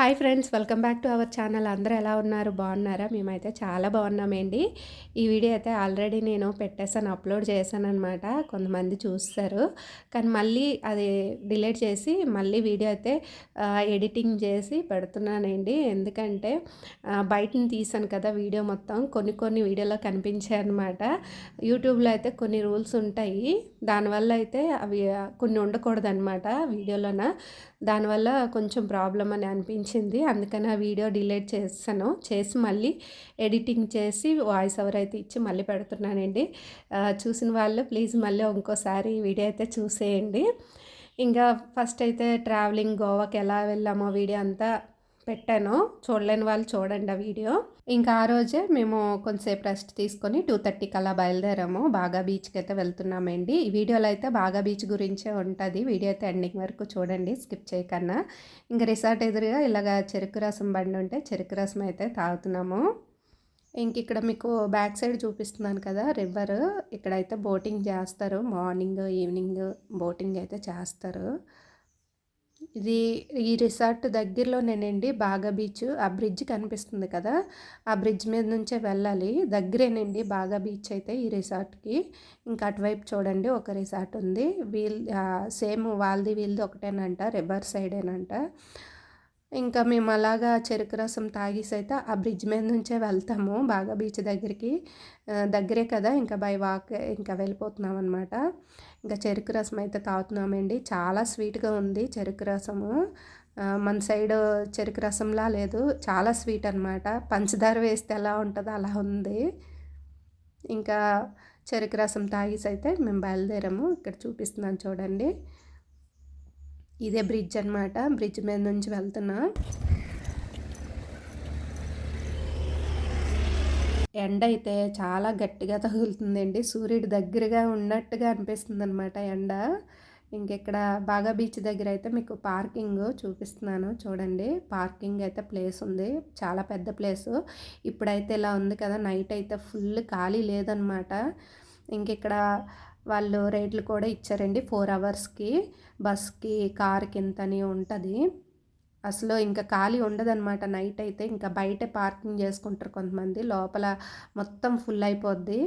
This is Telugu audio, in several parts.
Hi friends, welcome back to our channel. అందరూ ఎలా ఉన్నారు? బాగున్నారా? మేమైతే చాలా బాగున్నామండి. ఈ వీడియో అయితే ఆల్రెడీ నేను పెట్టేసాను, అప్లోడ్ చేశాననమాట. కొంతమంది చూస్తారు, కానీ మళ్ళీ అది డిలీట్ చేసి మళ్ళీ వీడియో అయితే ఎడిటింగ్ చేసి పెడుతున్నానండి. ఎందుకంటే బయటని తీసాను కదా వీడియో మొత్తం, కొన్ని వీడియోలో కనిపించాయి అనమాట. యూట్యూబ్లో అయితే కొన్ని రూల్స్ ఉంటాయి, దానివల్ల అయితే అవి కొన్ని ఉండకూడదనమాట వీడియోలోన. దానివల్ల కొంచెం ప్రాబ్లం అని అనిపించింది, అందుకని ఆ వీడియో డిలీట్ చేసి మళ్ళీ ఎడిటింగ్ చేసి వాయిస్ ఓవర్ అయితే ఇచ్చి మళ్ళీ పెడుతున్నానండి. చూసిన వాళ్ళు ప్లీజ్ మళ్ళీ ఇంకోసారి ఈ వీడియో అయితే చూసేయండి. ఇంకా ఫస్ట్ అయితే ట్రావెలింగ్ గోవాకి ఎలా వెళ్ళామో వీడియో అంతా పెట్టాను, చూడలేని వాళ్ళు చూడండి ఆ వీడియో. ఇంకా ఆ రోజే మేము కొంతసేపు రెస్ట్ తీసుకొని 2:30కి అలా బయలుదేరాము. బాగా బీచ్కి అయితే వెళ్తున్నామండి. ఈ వీడియోలో అయితే బాగా బీచ్ గురించే ఉంటుంది, వీడియో అయితే ఎండింగ్ వరకు చూడండి స్కిప్ చేయకన్నా. ఇంకా రిసార్ట్ ఎదురుగా ఇలాగ చెరుకు రసం బండి ఉంటే చెరుకు రసం అయితే తాగుతున్నాము. ఇంక ఇక్కడ మీకు బ్యాక్ సైడ్ చూపిస్తున్నాను కదా రివర్, ఇక్కడైతే బోటింగ్ చేస్తారు, మార్నింగ్ ఈవినింగ్ బోటింగ్ అయితే చేస్తారు. ఇది ఈ రిసార్ట్ దగ్గరలోనేనండి బాగా బీచ్. ఆ బ్రిడ్జ్ కనిపిస్తుంది కదా, ఆ బ్రిడ్జ్ మీద నుంచే వెళ్ళాలి. దగ్గరేనండి బాగా బీచ్ అయితే ఈ రిసార్ట్కి. ఇంకా అటువైపు చూడండి ఒక రిసార్ట్ ఉంది, సేమ్ వాళ్ళది వీళ్ళది ఒకటేనంట, రివర్ సైడేనంట. ఇంకా మేము అలాగా చెరుకు రసం తాగేసి అయితే ఆ బ్రిడ్జ్ మీద నుంచే వెళ్తాము బాగా బీచ్ దగ్గరికి. దగ్గరే కదా, ఇంకా బై వాక్ ఇంకా వెళ్ళిపోతున్నాం అనమాట. ఇంకా చెరుకు రసం అయితే తాగుతున్నామండి. చాలా స్వీట్గా ఉంది చెరుకు రసము. మన సైడ్ చెరుకు రసంలా లేదు, చాలా స్వీట్ అనమాట. పంచదార వేస్తే ఎలా ఉంటుందో అలా ఉంది. ఇంకా చెరుకు రసం తాగేసి అయితే మేము బయలుదేరాము. ఇక్కడ చూపిస్తున్నాను చూడండి, ఇదే బ్రిడ్జ్ అనమాట. బ్రిడ్జ్ మీద నుంచి వెళ్తున్నా. ఎండ అయితే చాలా గట్టిగా తగులుతుందండి, సూర్యుడు దగ్గరగా ఉన్నట్టుగా అనిపిస్తుంది అనమాట ఎండ. ఇంకెక్కడ బాగా బీచ్ దగ్గర అయితే మీకు పార్కింగ్ చూపిస్తున్నాను చూడండి. పార్కింగ్ అయితే ప్లేస్ ఉంది, చాలా పెద్ద ప్లేసు. ఇప్పుడైతే ఇలా ఉంది కదా, నైట్ అయితే ఫుల్ ఖాళీ లేదనమాట. ఇంకెక్కడ వాళ్ళు రేట్లు కూడా ఇచ్చారండి, 4 అవర్స్కి బస్కి కార్కి ఇంతని ఉంటుంది. అసలు ఇంకా ఖాళీ ఉండదన్నమాట నైట్ అయితే. ఇంకా బయటే పార్కింగ్ చేసుకుంటారు కొంతమంది, లోపల మొత్తం ఫుల్ అయిపోద్ది.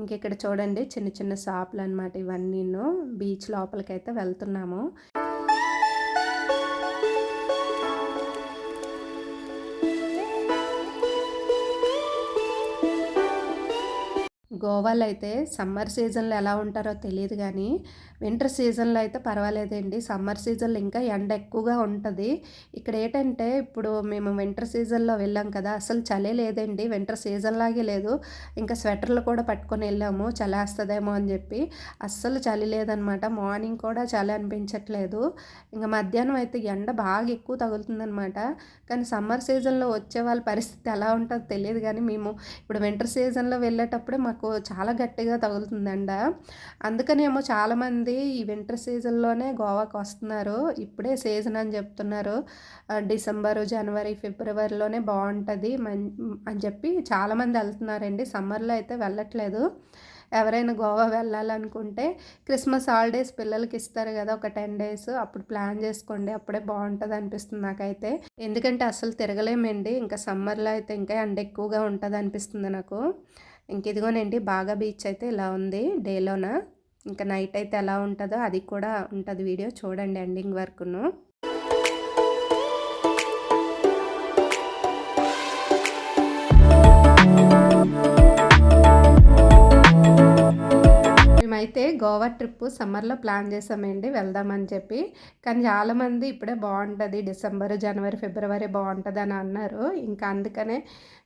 ఇంకెక్కడ చూడండి చిన్న చిన్న షాపులు అనమాట ఇవన్నీను. బీచ్ లోపలికైతే వెళ్తున్నాము. గోవాలో అయితే సమ్మర్ సీజన్లో ఎలా ఉంటారో తెలియదు, కానీ వింటర్ సీజన్లో అయితే పర్వాలేదండి. సమ్మర్ సీజన్లో ఇంకా ఎండ ఎక్కువగా ఉంటుంది. ఇక్కడ ఏంటంటే ఇప్పుడు మేము వింటర్ సీజన్లో వెళ్ళాం కదా, అసలు చలి లేదండి, వింటర్ సీజన్ లాగే లేదు. ఇంకా స్వెటర్లు కూడా పట్టుకొని వెళ్ళాము, చలేస్తుందేమో అని చెప్పి. అస్సలు చలి లేదనమాట, మార్నింగ్ కూడా చలి అనిపించట్లేదు. ఇంకా మధ్యాహ్నం అయితే ఎండ బాగా ఎక్కువ తగులుతుందనమాట. కానీ సమ్మర్ సీజన్లో వచ్చే వాళ్ళ పరిస్థితి ఎలా ఉంటుందో తెలియదు, కానీ మేము ఇప్పుడు వింటర్ సీజన్లో వెళ్ళేటప్పుడే మాకు చాలా గట్టిగా తగులుతుందండ. అందుకనేమో చాలామంది ఈ వింటర్ సీజన్లోనే గోవాకి వస్తున్నారు, ఇప్పుడే సీజన్ అని చెప్తున్నారు. డిసెంబరు జనవరి ఫిబ్రవరిలోనే బాగుంటుంది అని చెప్పి చాలామంది వెళ్తున్నారండి. సమ్మర్లో అయితే వెళ్ళట్లేదు. ఎవరైనా గోవా వెళ్ళాలనుకుంటే క్రిస్మస్ హాలిడేస్ పిల్లలకి ఇస్తారు కదా, ఒక 10 డేస్, అప్పుడు ప్లాన్ చేసుకోండి, అప్పుడే బాగుంటుంది అనిపిస్తుంది నాకైతే. ఎందుకంటే అసలు తిరగలేమండి, ఇంకా సమ్మర్లో అయితే ఇంకా ఎండ ఎక్కువగా ఉంటుంది అనిపిస్తుంది నాకు. ఇంక ఇదిగోనండి బాగా బీచ్ అయితే ఇలా ఉంది డేలోన. ఇంకా నైట్ అయితే ఎలా ఉంటుందో అది కూడా ఉంటుంది, వీడియో చూడండి ఎండింగ్ వరకును. మేమైతే గోవా ట్రిప్ సమ్మర్లో ప్లాన్ చేసామండి వెళ్దామని చెప్పి. కానీ చాలామంది ఇప్పుడే బాగుంటుంది, డిసెంబర్ జనవరి ఫిబ్రవరి బాగుంటుంది అని అన్నారు. ఇంకా అందుకనే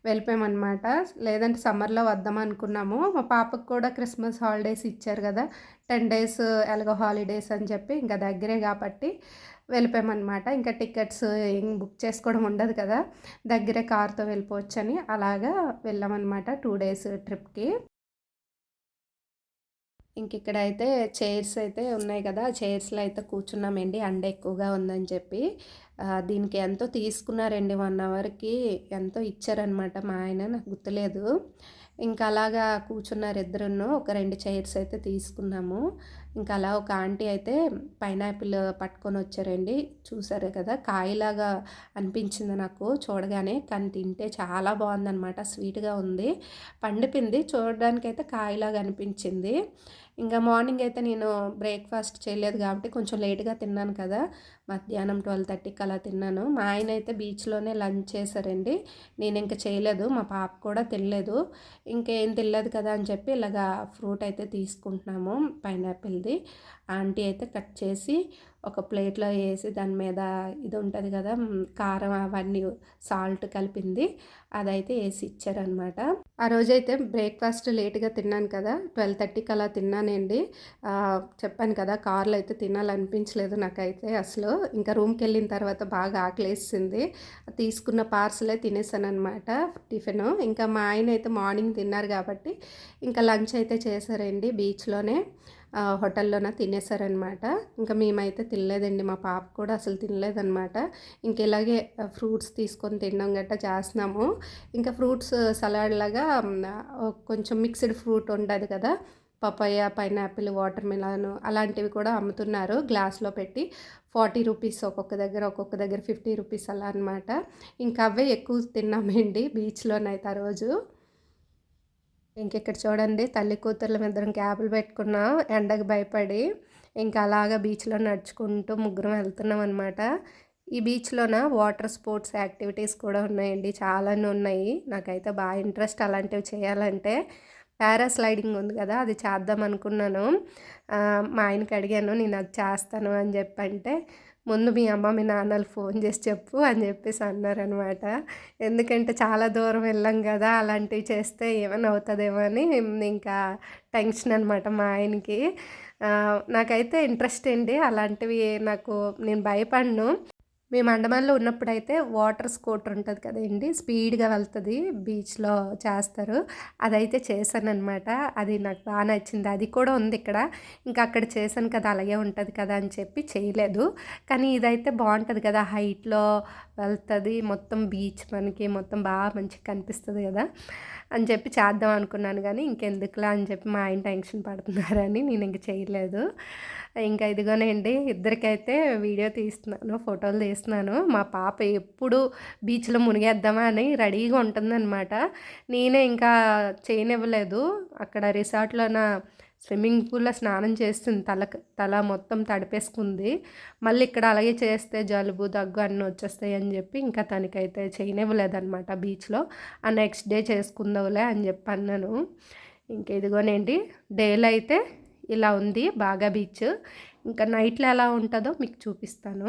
వెళ్ళిపోయామన్నమాట. లేదంటే సమ్మర్లో వద్దాం అనుకున్నాము. మా పాపకు కూడా క్రిస్మస్ హాలిడేస్ ఇచ్చారు కదా, 10 డేస్ ఎలాగో హాలిడేస్ అని చెప్పి, ఇంకా దగ్గరే కాబట్టి వెళ్ళిపోయామన్నమాట. ఇంకా టికెట్స్ ఏం బుక్ చేసుకోవడం ఉండదు కదా, దగ్గరే కార్తో వెళ్ళిపోవచ్చని అలాగా వెళ్ళామన్నమాట 2 డేస్ ట్రిప్కి. ఇంక ఇక్కడైతే చైర్స్ అయితే ఉన్నాయి కదా, చైర్స్లో అయితే కూర్చున్నామండి, ఎండ ఎక్కువగా ఉందని చెప్పి. దీనికి ఎంతో తీసుకున్నారండి, 1 అవర్కి ఎంతో ఇచ్చారనమాట మా ఆయన, నాకు గుర్తులేదు. ఇంకా అలాగా కూర్చున్నారు ఇద్దరును, ఒక 2 చైర్స్ అయితే తీసుకున్నాము. ఇంకా అలా ఒక ఆంటీ అయితే పైనాపిల్ పట్టుకొని వచ్చారండి. చూసారు కదా, కాయలాగా అనిపించింది నాకు చూడగానే, కానీ తింటే చాలా బాగుందనమాట. స్వీట్గా ఉంది, పండిపోయింది, చూడడానికైతే కాయలాగా అనిపించింది. ఇంకా మార్నింగ్ అయితే నేను బ్రేక్ఫాస్ట్ చేయలేదు కాబట్టి కొంచెం లేట్గా తిన్నాను కదా, మధ్యాహ్నం 12:30కి అలా తిన్నాను. మా ఆయన అయితే బీచ్లోనే లంచ్ చేశారండి. నేను ఇంకా చేయలేదు, మా పాప కూడా తినలేదు. ఇంకేం తినలేదు కదా అని చెప్పి ఇలాగా ఫ్రూట్ అయితే తీసుకుంటున్నాము, పైనాపిల్ది. ఆంటీ అయితే కట్ చేసి ఒక ప్లేట్లో వేసి దాని మీద ఇది ఉంటుంది కదా, కారం అవన్నీ సాల్ట్ కలిపింది, అదైతే వేసి ఇచ్చారనమాట. ఆ రోజైతే బ్రేక్ఫాస్ట్ లేట్గా తిన్నాను కదా, 12:30కి అలా తిన్నానండి. చెప్పాను కదా, కార్లో అయితే తినాలనిపించలేదు నాకైతే అసలు. ఇంకా రూమ్కి వెళ్ళిన తర్వాత బాగా ఆకలేసింది, తీసుకున్న పార్సలే తినేసాను అనమాట టిఫిన్. ఇంకా మా ఆయన అయితే మార్నింగ్ తిన్నారు కాబట్టి ఇంకా లంచ్ అయితే చేశారండి బీచ్లోనే, హోటల్లోనే తినేసారనమాట. ఇంకా మేమైతే తినలేదండి, మా పాప కూడా అసలు తినలేదనమాట. ఇంక ఇలాగే ఫ్రూట్స్ తీసుకొని తినడం గట్టా చేస్తున్నాము. ఇంకా ఫ్రూట్స్ సలాడ్ లాగా కొంచెం మిక్స్డ్ ఫ్రూట్ ఉంటుంది కదా, పపాయ, పైనాపిల్, వాటర్ మిలాన్ అలాంటివి కూడా అమ్ముతున్నారు గ్లాస్లో పెట్టి. 40 రూపీస్ ఒక్కొక్క దగ్గర, ఒక్కొక్క దగ్గర 50 రూపీస్ అలా అనమాట. ఇంకా అవే ఎక్కువ తిన్నామండి బీచ్లోనైతే ఆ రోజు. ఇంకెక్కడ చూడండి, తల్లి కూతుర్ల ఇద్దరం క్యాపులు పెట్టుకున్నాం ఎండకు భయపడి. ఇంకా అలాగా బీచ్లో నడుచుకుంటూ ముగ్గురం వెళ్తున్నాం అనమాట. ఈ బీచ్లోన వాటర్ స్పోర్ట్స్ యాక్టివిటీస్ కూడా ఉన్నాయండి, చాలానే ఉన్నాయి. నాకైతే బాగా ఇంట్రెస్ట్ అలాంటివి చేయాలంటే. పారాస్లైడింగ్ ఉంది కదా, అది చేద్దాం అనుకున్నాను. మా ఆయనకి అడిగాను, నేను అది చేస్తాను అని చెప్పంటే, ముందు మీ అమ్మ మీ నాన్నలు ఫోన్ చేసి చెప్పు అని చెప్పేసి అన్నారనమాట. ఎందుకంటే చాలా దూరం వెళ్ళాం కదా, అలాంటివి చేస్తే ఏమైనా అవుతుందేమో అని ఇంకా టెన్షన్ అనమాట మా ఆయనకి. నాకైతే ఇంట్రెస్ట్ అండి అలాంటివి, నేను భయపడను. మేము అండమాన్లో ఉన్నప్పుడైతే వాటర్ స్కూటర్ ఉంటుంది కదండి, స్పీడ్గా వెళ్తుంది, బీచ్లో చేస్తారు, అదైతే చేశానమాట. అది నాకు బాగా నచ్చింది. అది కూడా ఉంది ఇక్కడ, ఇంకా అక్కడ చేశాను కదా అలాగే ఉంటుంది కదా అని చెప్పి చేయలేదు. కానీ ఇదైతే బాగుంటుంది కదా, హైట్లో వెళ్తుంది, మొత్తం బీచ్ మనకి మొత్తం బాగా మంచిగా కనిపిస్తుంది కదా అని చెప్పి చేద్దాం అనుకున్నాను. కానీ ఇంకెందుకులా అని చెప్పి మా ఆయన టెన్షన్ పడుతున్నారని నేను ఇంక చేయలేదు. ఇంకా ఇదిగోనండి, ఇద్దరికైతే వీడియో తీస్తున్నాను, ఫోటోలు తీస్తున్నాను. మా పాప ఎప్పుడు బీచ్లో మునిగేద్దామా అని రెడీగా ఉంటుందన్నమాట. నేనే ఇంకా చేయనివ్వలేదు. అక్కడ రిసార్ట్లోన స్విమ్మింగ్ పూల్లో స్నానం చేస్తుంది, తల మొత్తం తడిపేసుకుంది. మళ్ళీ ఇక్కడ అలాగే చేస్తే జలుబు, దగ్గు అన్నీ వచ్చేస్తాయి అని చెప్పి ఇంకా తనకైతే చేయనివ్వలేదన్నమాట బీచ్లో. ఆ నెక్స్ట్ డే చేసుకుందాంలే అని చెప్పి అన్నాను. ఇంక ఇదిగోనండి, డేలో అయితే ఇలా ఉంది బాగా బీచ్. ఇంకా నైట్లో ఎలా ఉంటుందో మీకు చూపిస్తాను.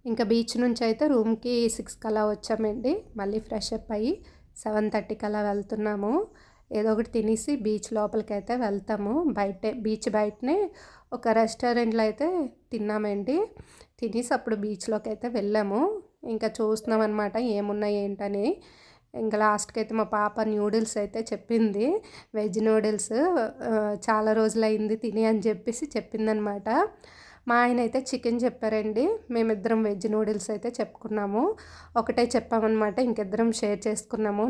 ఇంకా బీచ్ నుంచి అయితే రూమ్కి 6కి అలా వచ్చామండి. మళ్ళీ ఫ్రెష్ అప్ అయ్యి 7:30కి అలా వెళ్తున్నాము. ఏదో ఒకటి తినేసి బీచ్ లోపలికి అయితే వెళ్తాము. బీచ్ బయటనే ఒక రెస్టారెంట్లో అయితే తిన్నామండి. తినేసి అప్పుడు బీచ్లోకి అయితే వెళ్ళాము. ఇంకా చూస్తున్నాం అనమాట ఏమున్నాయి ఏంటని. ఇంకా లాస్ట్కి అయితే మా పాప న్యూడిల్స్ అయితే చెప్పింది, వెజ్ న్యూడిల్స్, చాలా రోజులైంది తిని అని చెప్పేసి చెప్పిందనమాట. మా ఆయన అయితే చికెన్ చెప్పారండి, మేమిద్దరం వెజ్ నూడిల్స్ అయితే చెప్పుకున్నాము. ఒకటే చెప్పామన్నమాట, ఇంకిద్దరం షేర్ చేసుకున్నాము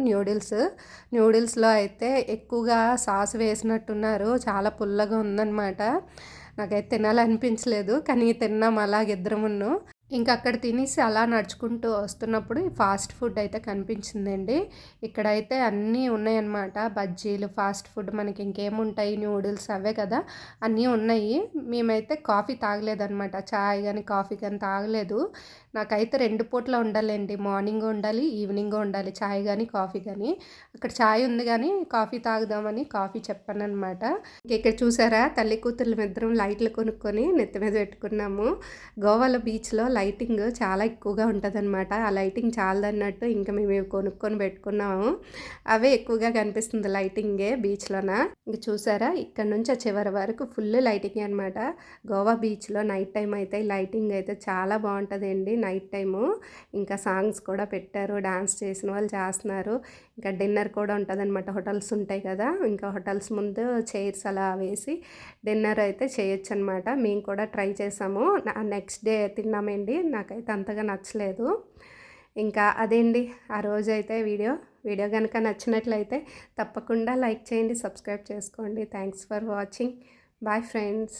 న్యూడిల్స్లో అయితే ఎక్కువగా సాస్ వేసినట్టున్నారు, చాలా పుల్లగా ఉందన్నమాట. నాకైతే తినాలనిపించలేదు, కానీ తిన్నాం అలాగిద్దరమును. ఇంకా అక్కడ తినేసి అలా నడుచుకుంటూ వస్తున్నప్పుడు ఫాస్ట్ ఫుడ్ అయితే కనిపించిందండి. ఇక్కడైతే అన్నీ ఉన్నాయన్నమాట, బజ్జీలు, ఫాస్ట్ ఫుడ్, మనకి ఇంకేముంటాయి, న్యూడిల్స్ అవే కదా, అన్నీ ఉన్నాయి. మేమైతే కాఫీ తాగలేదన్నమాట, చాయ్ కానీ కాఫీ కానీ తాగలేదు. నాకైతే 2 పూట్ల ఉండాలండి, మార్నింగ్ ఉండాలి, ఈవినింగ్ ఉండాలి, చాయ్ కానీ కాఫీ కానీ. అక్కడ చాయ్ ఉంది కానీ కాఫీ తాగుదామని కాఫీ చెప్పాను అనమాట. ఇక్కడ చూసారా, తల్లి కూతుర్లు ఇద్దరం లైట్లు కొనుక్కొని నెత్తి మీద పెట్టుకున్నాము. గోవాలో బీచ్లో లైటింగ్ చాలా ఎక్కువగా ఉంటదనమాట. ఆ లైటింగ్ చాలదన్నట్టు ఇంక మేము ఇవి కొనుక్కొని పెట్టుకున్నాము. అవే ఎక్కువగా కనిపిస్తుంది లైటింగే బీచ్‌లోన. ఇంక చూసారా ఇక్కడ నుంచి ఆ చివరి వరకు ఫుల్ లైటింగే అనమాట. గోవా బీచ్‌లో నైట్ టైమ్ అయితే లైటింగ్ అయితే చాలా బావుంటదండి నైట్ టైము. ఇంకా సాంగ్స్ కూడా పెట్టారు. డాన్స్ చేసిన వాళ్ళు చేస్తున్నారు. ఇంకా డిన్నర్ కూడా ఉంటదనమాట. హోటల్స్ ఉంటాయి కదా! ఇంకా హోటల్స్ ముందు చైర్స్ అలా వేసి డిన్నర్ అయితే చేయొచ్చనమాట. మేము కూడా ట్రై చేసాము. నెక్స్ట్ డే తిన్నామండి. నాకైతే అంతగా నచ్చలేదు. ఇంకా అదేండి ఆ రోజైతే వీడియో గనుక నచ్చినట్లయితే తప్పకుండా లైక్ చేయండి, సబ్స్క్రైబ్ చేసుకోండి. Thanks for watching. Bye friends.